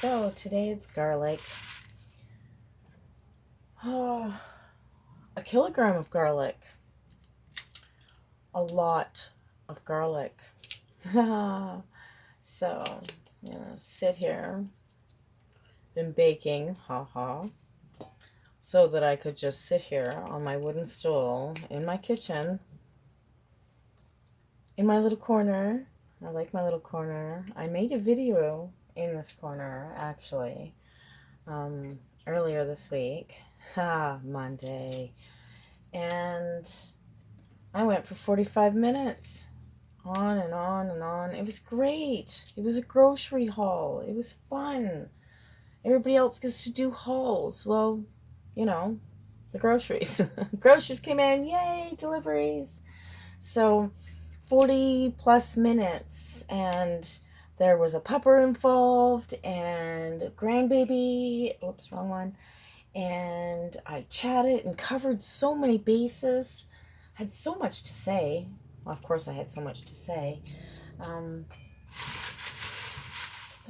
So today it's garlic. Oh, a kilogram of garlic. A lot of garlic. So, I'm gonna sit here. Been baking, haha, so that I could just sit here on my wooden stool in my kitchen, in my little corner. I like my little corner. I made a video in this corner, actually, earlier this week. Monday. And I went for 45 minutes. On and on and on. It was great. It was a grocery haul. It was fun. Everybody else gets to do hauls. Well, the groceries. Groceries came in. Yay, deliveries. So 40 plus minutes. And there was a pupper involved and a grandbaby. Oops, wrong one. And I chatted and covered so many bases. Had so much to say. Well, of course I had so much to say. There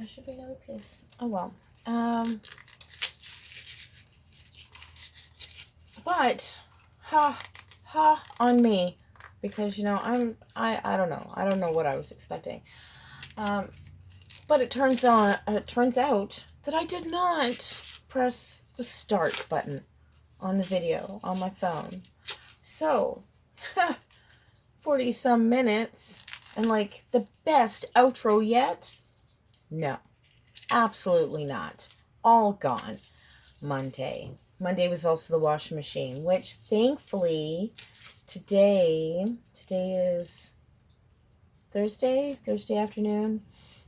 should be another piece. Oh well. But ha on me, because I don't know. I don't know what I was expecting. But it turns out that I did not press the start button on the video on my phone. So, 40 some minutes and like the best outro yet? No, absolutely not. All gone. Monday was also the washing machine, which thankfully today is Thursday afternoon.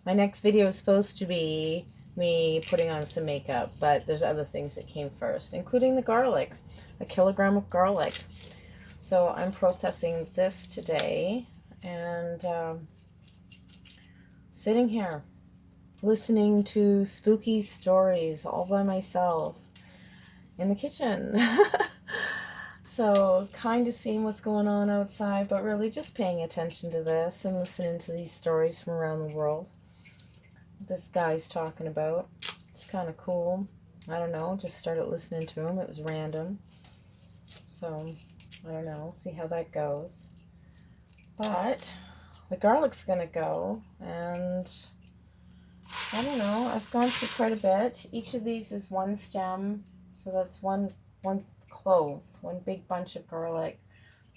My next video is supposed to be me putting on some makeup, but there's other things that came first, including the garlic, a kilogram of garlic. So I'm processing this today and sitting here listening to spooky stories all by myself in the kitchen. So kind of seeing what's going on outside, but really just paying attention to this and listening to these stories from around the world. This guy's talking about. It's kind of cool. I don't know, just started listening to him. It was random. So, I don't know, see how that goes. But the garlic's going to go, and I don't know, I've gone through quite a bit. Each of these is one stem, so that's one clove, one big bunch of garlic.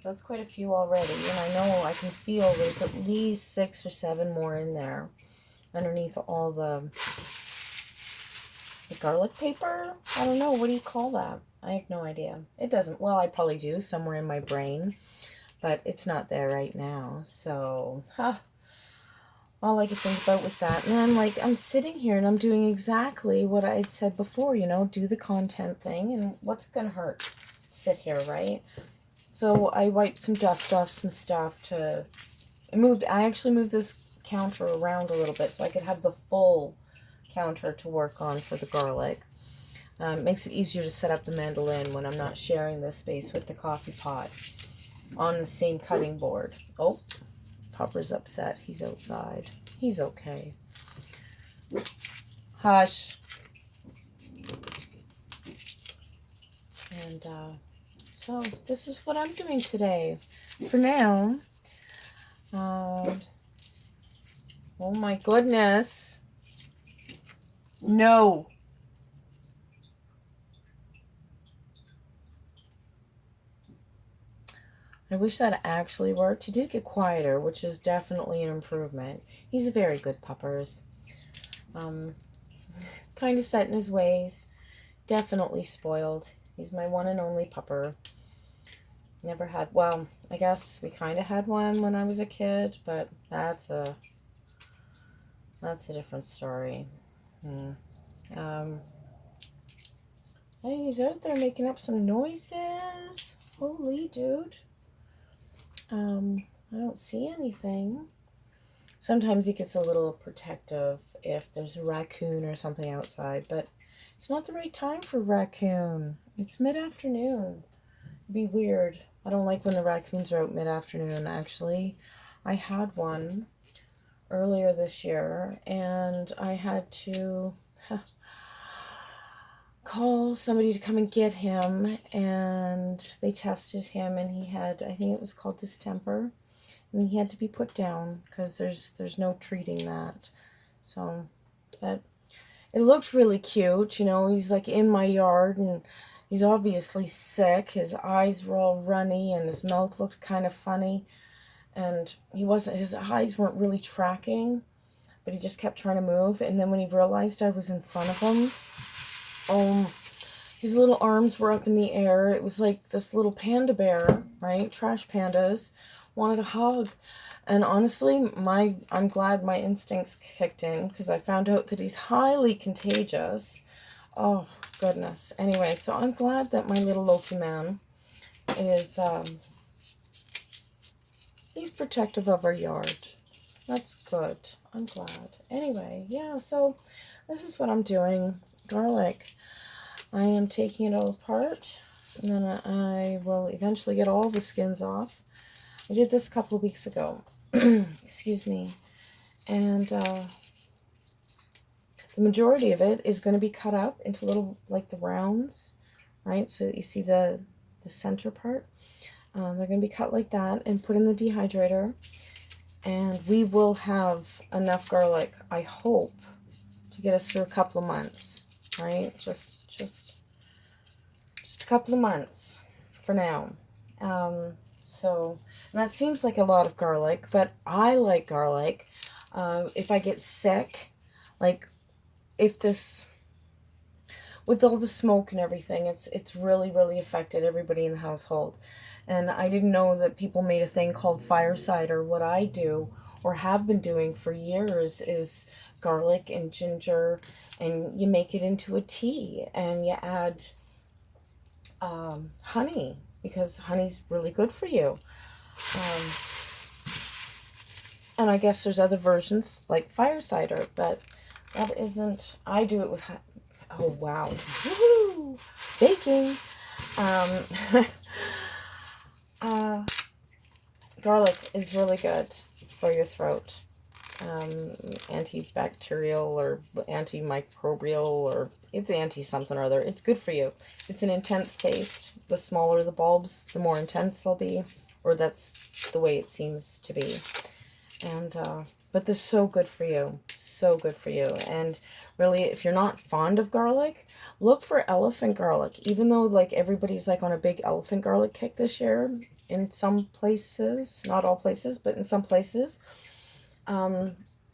That's quite a few already, and I know I can feel there's at least 6 or 7 more in there underneath all the garlic paper. I don't know, what do you call that? I have no idea. It doesn't, well, I probably do somewhere in my brain, but it's not there right now. So, all I could think about was that. And I'm sitting here and I'm doing exactly what I had said before, do the content thing. And what's it going to hurt? Sit here, right? So I wiped some dust off some stuff I actually moved this counter around a little bit so I could have the full counter to work on for the garlic. It makes it easier to set up the mandolin when I'm not sharing this space with the coffee pot on the same cutting board. Oh, Pupper's upset. He's outside. He's okay. Hush. And so this is what I'm doing today. For now, oh my goodness. No. I wish that actually worked. He did get quieter, which is definitely an improvement. He's a very good puppers. Kind of set in his ways. Definitely spoiled. He's my one and only pupper. Never had, well, I guess we kind of had one when I was a kid, but that's a different story. Hey, he's out there making up some noises. Holy dude. I don't see anything. Sometimes he gets a little protective if there's a raccoon or something outside, but it's not the right time for raccoon. It's mid-afternoon. It'd be weird. I don't like when the raccoons are out mid-afternoon, actually. I had one earlier this year, and I had to call somebody to come and get him, and they tested him, and he had, I think it was called distemper, and he had to be put down because there's no treating that. So, but it looked really cute, you know. He's like in my yard, and he's obviously sick. His eyes were all runny, and his mouth looked kind of funny, and his eyes weren't really tracking, but he just kept trying to move. And then when he realized I was in front of him, his little arms were up in the air. It was like this little panda bear, right? Trash pandas wanted a hug. And honestly, I'm glad my instincts kicked in, because I found out that he's highly contagious. Oh, goodness. Anyway, so I'm glad that my little Loki man is, he's protective of our yard. That's good. I'm glad. Anyway, yeah, so this is what I'm doing. Garlic. I am taking it all apart, and then I will eventually get all the skins off. I did this a couple of weeks ago. Excuse me. And the majority of it is going to be cut up into little, like the rounds, right? So you see the center part. They're going to be cut like that and put in the dehydrator. And we will have enough garlic, I hope, to get us through a couple of months, right? Just a couple of months for now. So, and that seems like a lot of garlic, but I like garlic. If I get sick, like if this, with all the smoke and everything, it's really, really affected everybody in the household. And I didn't know that people made a thing called fire cider. What I do, or have been doing for years, is garlic and ginger, and you make it into a tea, and you add honey, because honey's really good for you. And I guess there's other versions like fire cider, but that isn't, I do it with, oh wow, woo-hoo, baking. Garlic is really good for your throat. Antibacterial or antimicrobial, or it's anti-something or other. It's good for you. It's an intense taste. The smaller the bulbs, the more intense they'll be, or that's the way it seems to be. And but they're so good for you. So good for you. And really, if you're not fond of garlic, look for elephant garlic. Even though like everybody's like on a big elephant garlic kick this year, in some places, not all places, but in some places,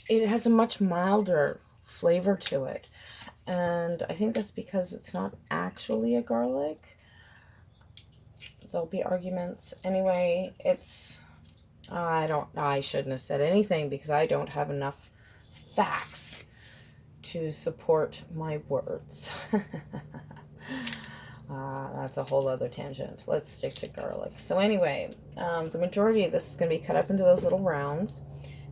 it has a much milder flavor to it. And I think that's because it's not actually a garlic. There'll be arguments. Anyway, it's, I shouldn't have said anything because I don't have enough facts to support my words. That's a whole other tangent. Let's stick to garlic. So anyway, the majority of this is going to be cut up into those little rounds,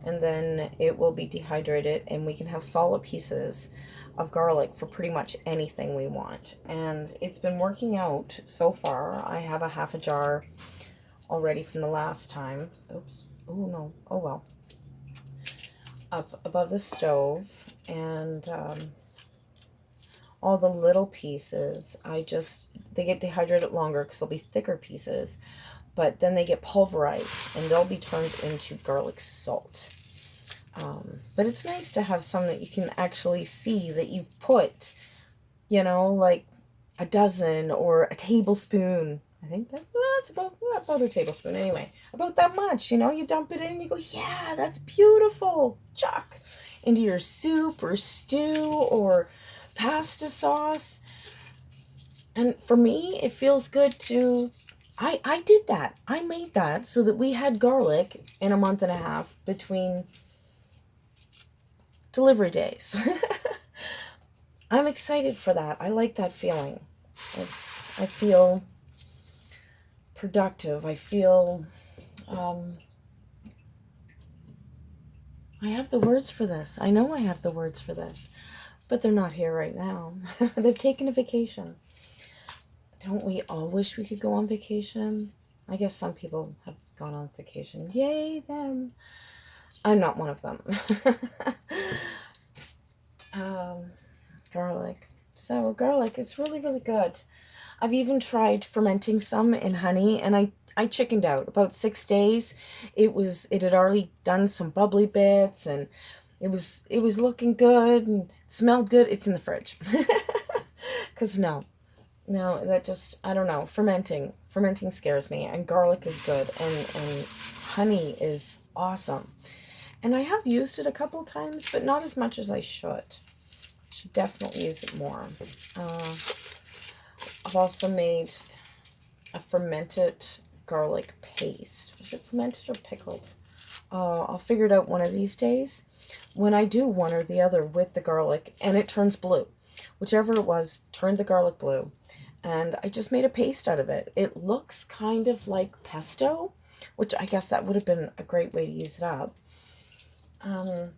and then it will be dehydrated, and we can have solid pieces of garlic for pretty much anything we want. And it's been working out so far. I have a half a jar already from the last time. Oops. Oh no. Oh well. Up above the stove, and all the little pieces, they get dehydrated longer because they'll be thicker pieces, but then they get pulverized and they'll be turned into garlic salt. But it's nice to have some that you can actually see that you've put, like a dozen or a tablespoon. I think that's about a tablespoon anyway. About that much, you dump it in, you go, yeah, that's beautiful. Chuck into your soup or stew or pasta sauce. And for me, it feels good to, I did that. I made that so that we had garlic in a month and a half between delivery days. I'm excited for that. I like that feeling. I feel productive. I feel, I have the words for this. I know I have the words for this, but they're not here right now. They've taken a vacation. Don't we all wish we could go on vacation? I guess some people have gone on vacation. Yay, them. I'm not one of them. garlic. It's really, really good. I've even tried fermenting some in honey, and I chickened out. About 6 days, it had already done some bubbly bits, and it was looking good and smelled good. It's in the fridge. Because no, that just, I don't know. Fermenting scares me, and garlic is good, and honey is awesome. And I have used it a couple times, but not as much as I should. Should definitely use it more. I've also made a fermented garlic paste. Was it fermented or pickled? I'll figure it out one of these days when I do one or the other with the garlic, and it turns blue. Whichever it was, turned the garlic blue. And I just made a paste out of it. It looks kind of like pesto, which I guess that would have been a great way to use it up. I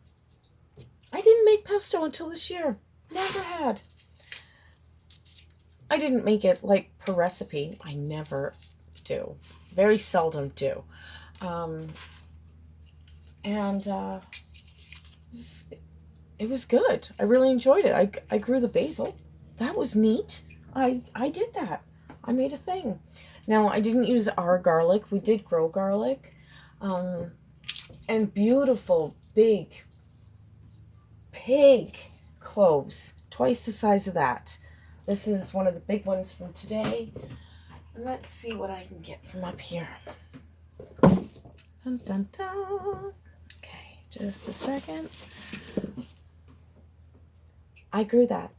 didn't make pesto until this year. Never had. I didn't make it like per recipe. I never do. Very seldom do. It was good. I really enjoyed it. I grew the basil. That was neat. I did that. I made a thing. Now, I didn't use our garlic. We did grow garlic. And beautiful, big cloves. Twice the size of that. This is one of the big ones from today. And let's see what I can get from up here. Dun, dun, dun. Okay, just a second. I grew that.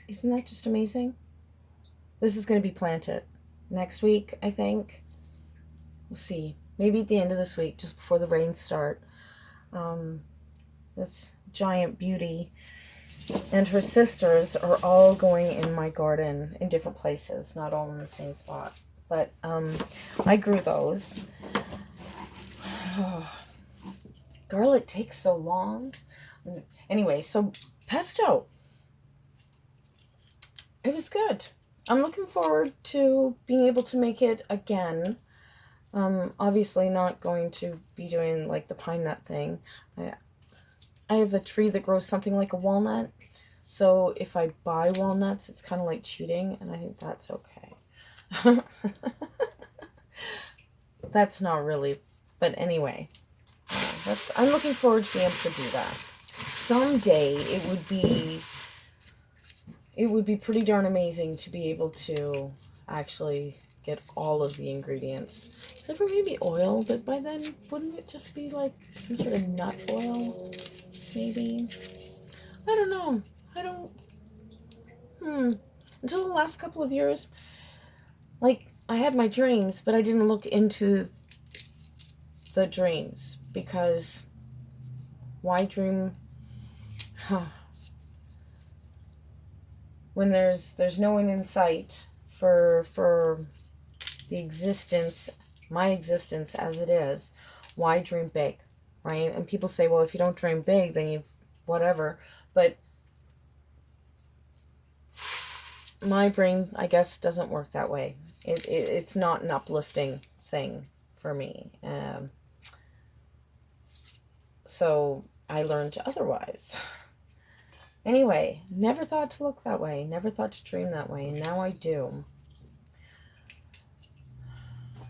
Isn't that just amazing? This is going to be planted next week, I think. We'll see. Maybe at the end of this week, just before the rains start. This giant beauty and her sisters are all going in my garden in different places, not all in the same spot. But I grew those. Garlic takes so long. Anyway, so pesto. It was good. I'm looking forward to being able to make it again. Obviously not going to be doing like the pine nut thing. I have a tree that grows something like a walnut. So if I buy walnuts, it's kind of like cheating, and I think that's okay. That's not really, but anyway. I'm looking forward to being able to do that. Someday it would be pretty darn amazing to be able to actually get all of the ingredients. Except for maybe oil, but by then, wouldn't it just be like some sort of nut oil? Maybe. I don't know. Until the last couple of years, like, I had my dreams, but I didn't look into the dreams, because why dream? When there's no one in sight for the existence, my existence as it is, why dream big, right? And people say, well, if you don't dream big, then you've whatever. But my brain, I guess, doesn't work that way. It's not an uplifting thing for me. So I learned otherwise. Anyway, never thought to look that way. Never thought to dream that way. And now I do.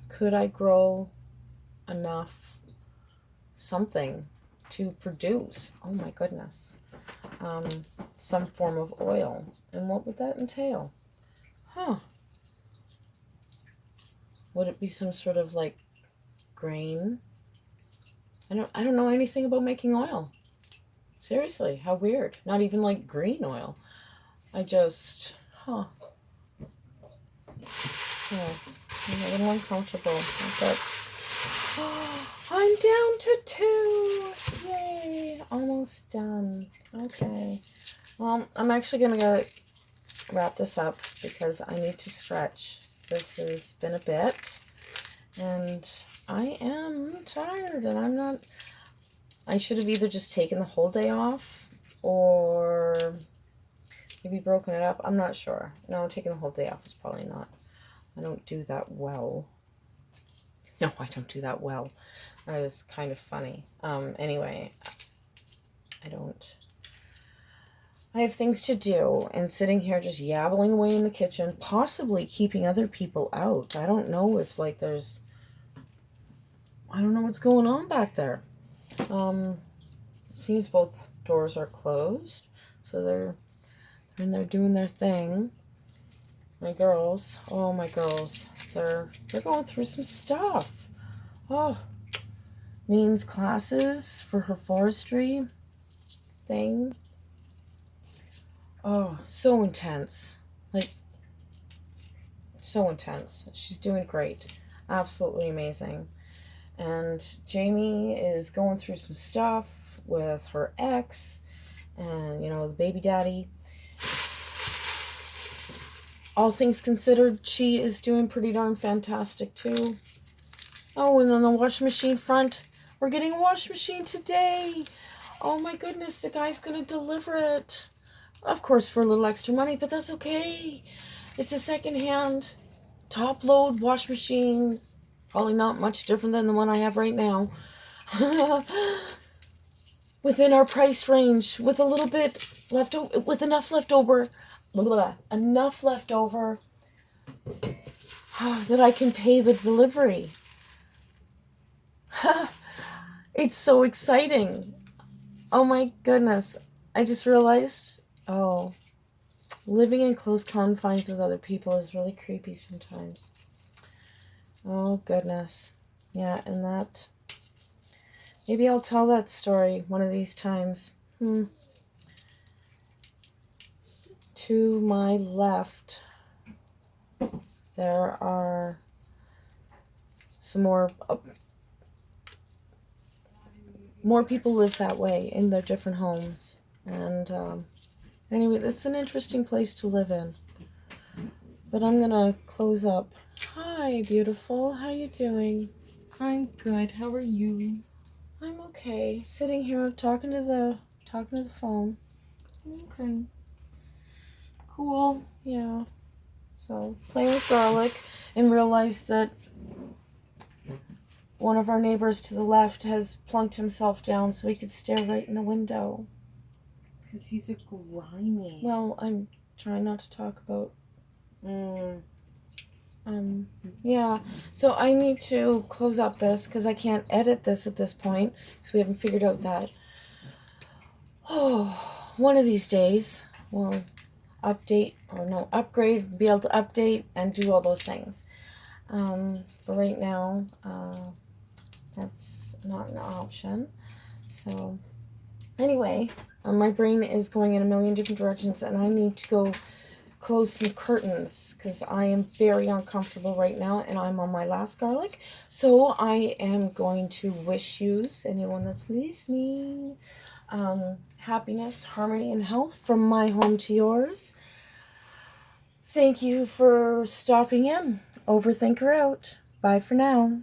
Could I grow enough something to produce, oh my goodness, some form of oil? And what would that entail? Would it be some sort of like grain? I don't know anything about making oil. Seriously, how weird. Not even like green oil. I just, I'm a little uncomfortable. But I'm down to 2. Yay. Almost done. Okay. Well, I'm actually going to go wrap this up because I need to stretch. This has been a bit. And I am tired, and I should have either just taken the whole day off or maybe broken it up. I'm not sure. No, taking the whole day off is probably not. I don't do that well. No, I don't do that well. That is kind of funny. Anyway, I don't. I have things to do, and sitting here just yabbling away in the kitchen, possibly keeping other people out. I don't know if, like, I don't know what's going on back there. Seems both doors are closed, so they're in there doing their thing. My girls, they're going through some stuff. Oh, Neen's classes for her forestry thing. Oh, so intense. Like, so intense. She's doing great. Absolutely amazing. And Jamie is going through some stuff with her ex and, the baby daddy. All things considered, she is doing pretty darn fantastic too. Oh, and on the washing machine front, we're getting a washing machine today. Oh my goodness, the guy's going to deliver it. Of course, for a little extra money, but that's okay. It's a second-hand, top-load washing machine. Probably not much different than the one I have right now. Within our price range, with a little bit left over, with enough left over, enough left over that I can pay the delivery. It's so exciting. Oh my goodness. I just realized, living in close confines with other people is really creepy sometimes. Oh goodness. Yeah, and that, maybe I'll tell that story one of these times. To my left, there are some more people live that way in their different homes. And anyway, it's an interesting place to live in. But I'm going to close up. Hi, beautiful. How you doing? I'm good. How are you? I'm okay. Sitting here talking to the phone. Okay. Cool. Yeah. So, playing with garlic, and realized that one of our neighbors to the left has plunked himself down so he could stare right in the window. Because he's a grimy. Well, I'm trying not to talk about... Yeah. So I need to close up this because I can't edit this at this point because we haven't figured out that. Oh, one of these days we'll upgrade, be able to update and do all those things. But right now, that's not an option. So anyway, my brain is going in a million different directions, and I need to go close some curtains because I am very uncomfortable right now, and I'm on my last garlic. So I am going to wish yous, anyone that's listening, happiness, harmony, and health from my home to yours. Thank you for stopping in. Overthinker out. Bye for now.